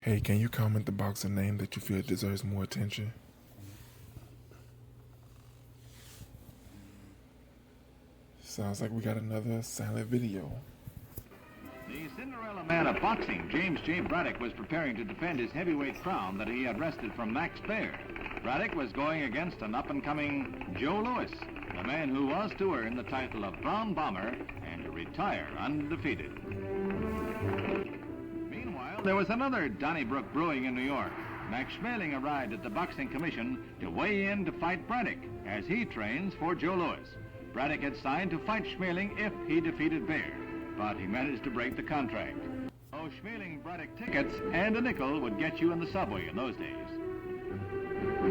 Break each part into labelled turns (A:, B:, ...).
A: Hey, can you comment the box a name that you feel deserves more attention? Sounds like we got another silent video.
B: The Cinderella man of boxing, James J. Braddock, was preparing to defend his heavyweight crown that he had wrested from Max Baer. Braddock was going against an up-and-coming Joe Louis, the man who was to earn the title of Brown Bomber and to retire undefeated. Meanwhile, there was another Donnybrook brewing in New York. Max Schmeling arrived at the Boxing Commission to weigh in to fight Braddock as he trains for Joe Louis. Braddock had signed to fight Schmeling if he defeated Baer, but he managed to break the contract. So Schmeling Braddock tickets and a nickel would get you in the subway in those days.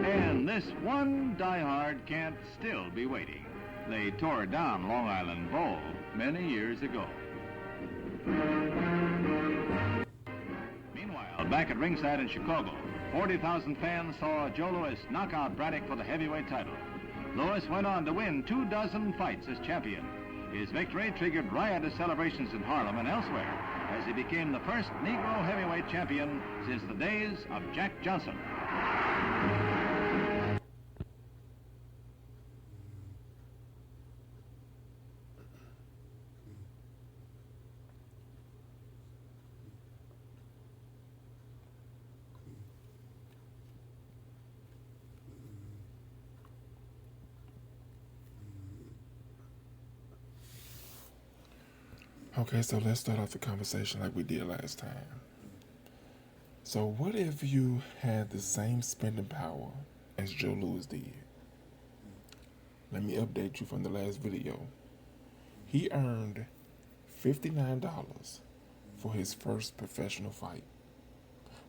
B: And this one diehard can't still be waiting. They tore down Long Island Bowl many years ago. Meanwhile, back at ringside in Chicago, 40,000 fans saw Joe Louis knock out Braddock for the heavyweight title. Louis went on to win 24 fights as champion. His victory triggered riotous celebrations in Harlem and elsewhere as he became the first Negro heavyweight champion since the days of Jack Johnson.
A: Okay, so let's start off the conversation like we did last time. So what if you had the same spending power as Joe Louis did? Let me update you from the last video. He earned $59 for his first professional fight.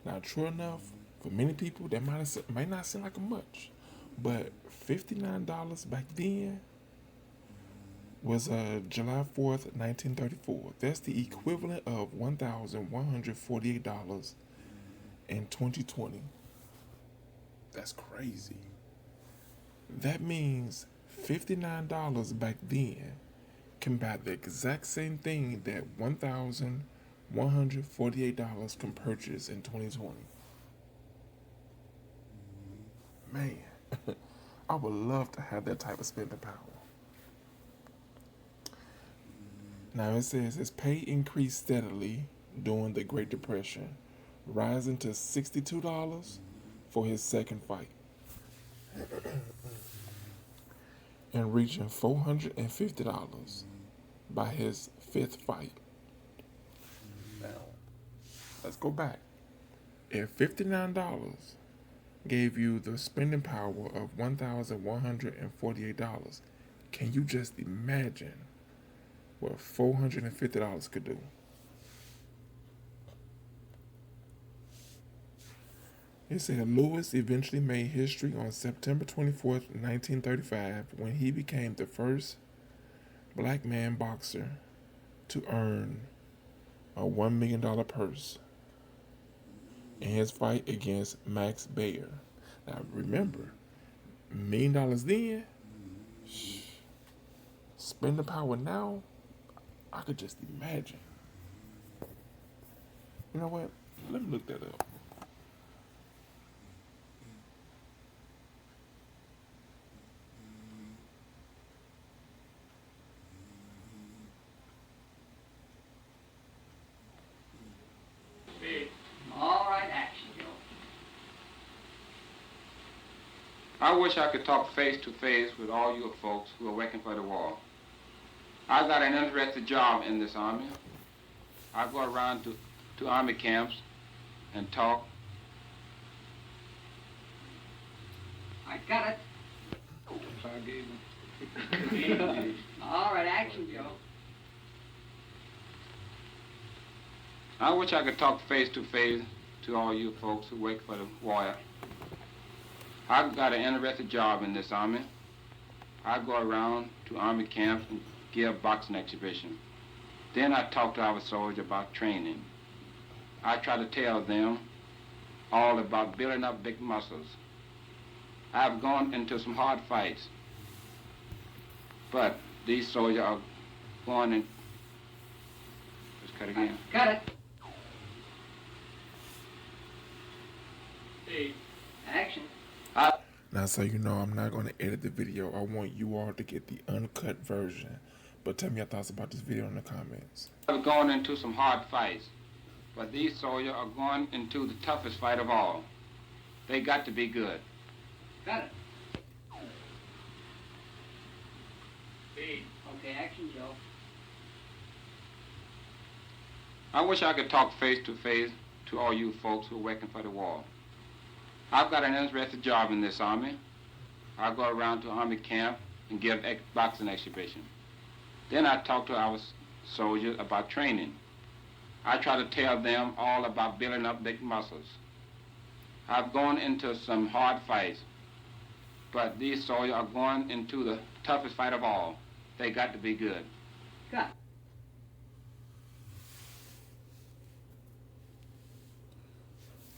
A: Now, true enough, for many people, that might not seem like much, but $59 back then was July 4th, 1934. That's the equivalent of $1,148 in 2020. That's crazy. That means $59 back then can buy the exact same thing that $1,148 can purchase in 2020. Man, I would love to have that type of spending power. Now it says his pay increased steadily during the Great Depression, rising to $62 for his second fight and reaching $450 by his fifth fight. Now, let's go back. If $59 gave you the spending power of $1,148, can you just imagine what $450 could do? It said Louis eventually made history on September 24th, 1935, when he became the first black man boxer to earn a $1 million purse in his fight against Max Baer. Now remember, $1 million then, spending power now, I could just imagine. You know what? Let me look that up.
C: All right, action, Joe.
D: I wish I could talk face to face with all you folks who are working for the war. I got an interesting job in this army. I go around to army camps and talk.
C: I got it. All right, action, Joe.
D: I wish I could talk face to face to all you folks who work for the war. I've got an interesting job in this army. I go around to army camps and give boxing exhibition. Then I talk to our soldiers about training. I try to tell them all about building up big muscles. I've gone into some hard fights, but these soldiers are going in. Let's cut again.
C: Got it. Action.
A: Now, so you know, I'm not going to edit the video. I want you all to get the uncut version. But tell me your thoughts about this video in the comments.
D: I've gone into some hard fights, but these soldiers are going into the toughest fight of all. They got to be good.
C: Got it. Okay, action, Joe.
D: I wish I could talk face to face to all you folks who are working for the war. I've got an interesting job in this Army. I go around to Army camp and give boxing exhibition. Then I talk to our soldiers about training. I try to tell them all about building up big muscles. I've gone into some hard fights, but these soldiers are going into the toughest fight of all. They got to be good.
C: Got it.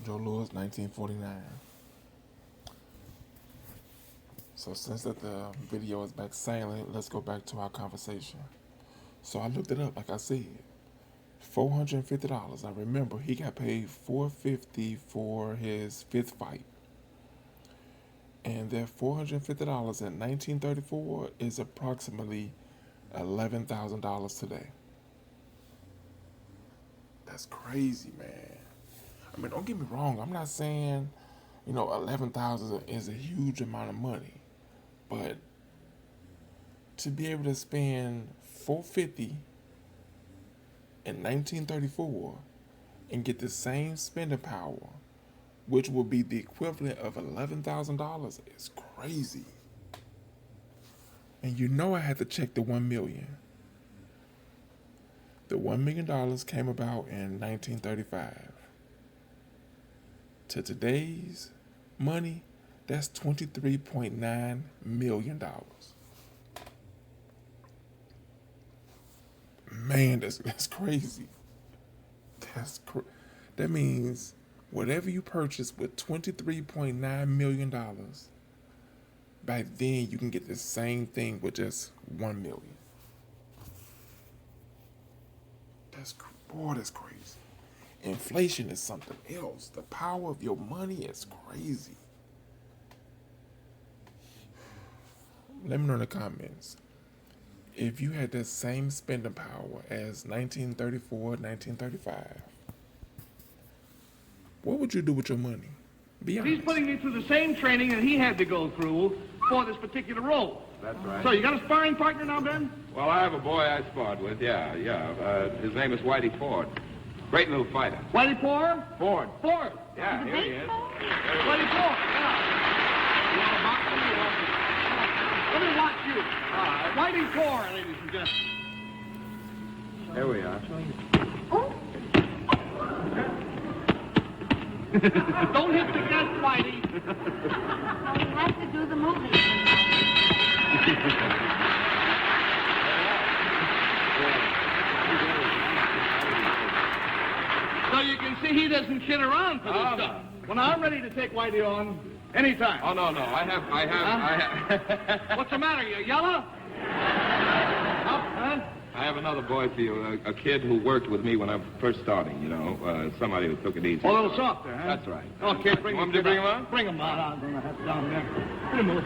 A: Joe Louis, 1949. So since that the video is back silent, let's go back to our conversation. So I looked it up, like I said. $450. I remember he got paid $450 for his 5th fight. And that $450 in 1934 is approximately $11,000 today. That's crazy, man. I mean, don't get me wrong. I'm not saying, you know, $11,000 is a huge amount of money. But to be able to spend $450 in 1934 and get the same spending power, which will be the equivalent of $11,000, is crazy. And you know I had to check the $1 million. The $1 million came about in 1935. To today's money, that's $23.9 million. Man, that's crazy. That means whatever you purchase with $23.9 million, back then you can get the same thing with just $1 million. That's crazy. Inflation is something else. The power of your money is crazy. Let me know in the comments. If you had the same spending power as 1934, 1935, what would you do with your money? Be honest.
E: He's putting me through the same training that he had to go through for this particular role.
F: That's right.
E: So you got a sparring partner now, Ben?
F: Well, I have a boy I sparred with, yeah. His name is Whitey Ford. Great little fighter.
E: Whitey Ford?
F: Ford.
E: Ford.
F: Yeah, here he is.
E: Whitey Ford, yeah. Let me watch you. Whitey Ford, ladies and gentlemen.
F: There we are.
E: Don't hit the gas, Whitey.
G: Well, you have to do the movie.
E: So you can see he doesn't kid around for this stuff. Well, now I'm ready to take Whitey on anytime.
F: Oh, no. I have.
E: What's the matter? You yellow? Huh?
F: I have another boy for you, a kid who worked with me when I was first starting, you know, somebody who took it easy.
E: A little softer, huh?
F: That's right.
E: Okay, bring
F: You want me to bring him on?
E: Bring him on. I'm going to have to down there. Put him over.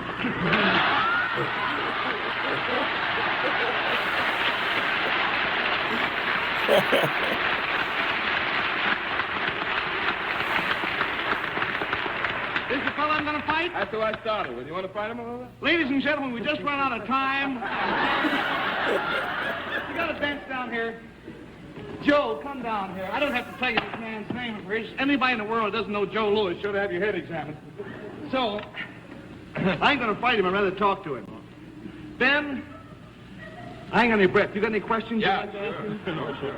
E: This is the fellow I'm going to fight?
F: That's who I started with. You want to fight him a little bit?
E: Ladies and gentlemen, we just ran out of time. You got a bench down here. Joe, come down here. I don't have to tell you this man's name. If anybody in the world doesn't know Joe Louis, should have your head examined. So, I ain't going to fight him. I'd rather talk to him. Ben, I ain't got any breath. You got any questions?
F: Yeah,
E: you'd like to ask him?
F: sure. Sure.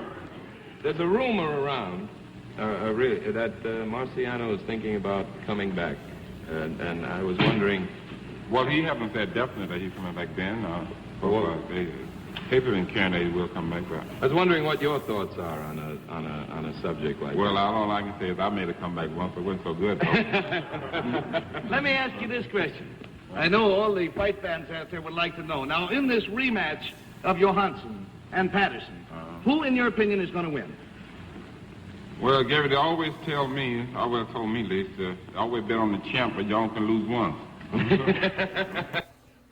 F: There's a rumor around that Marciano is thinking about coming back. And I was wondering...
H: Well, he haven't said definite that he's coming back then. Paper and can he will come back. But
F: I was wondering what your thoughts are on a subject like
H: well,
F: that.
H: all I can say is I made a comeback once, but it wasn't so good.
E: Let me ask you this question. I know all the fight fans out there would like to know. Now, in this rematch of Johansson and Patterson, who, in your opinion, is going to win?
H: Well, Gary, they always told me at least, always bet on the champ, but y'all can lose once.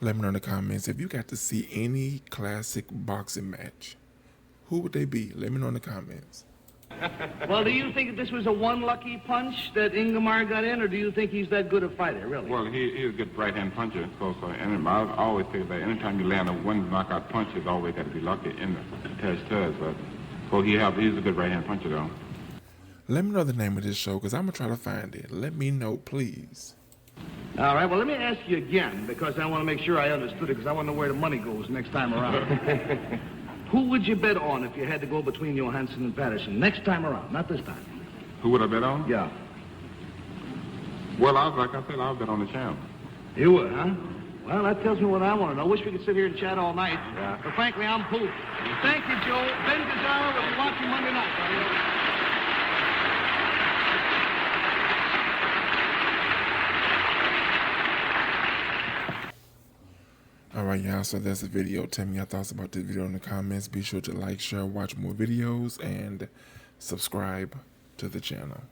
A: Let me know in the comments if you got to see any classic boxing match. Who would they be? Let me know in the comments.
E: Well, do you think this was a one lucky punch that Ingmar got in, or do you think he's that good a fighter, really?
H: Well, he's a good right-hand puncher, and I always say that anytime you land a one knockout punch, it's always got to be lucky in the attached to it. So he's a good right-hand puncher, though.
A: Let me know the name of this show, because I'm going to try to find it. Let me know, please.
E: All right, well, let me ask you again, because I want to make sure I understood it, because I want to know where the money goes next time around. Who would you bet on if you had to go between Johansson and Patterson next time around, not this time?
H: Who would I bet on?
E: Yeah.
H: Well, like I said, I'll bet on the champ.
E: You would, huh? Well, that tells me what I want to know. I wish we could sit here and chat all night.
H: Yeah.
E: But frankly, I'm pooped. Thank you, Joe. Ben Gazzara will be watching Monday night, buddy.
A: Alright, y'all, so that's the video. Tell me your thoughts about this video in the comments. Be sure to like, share, watch more videos, and subscribe to the channel.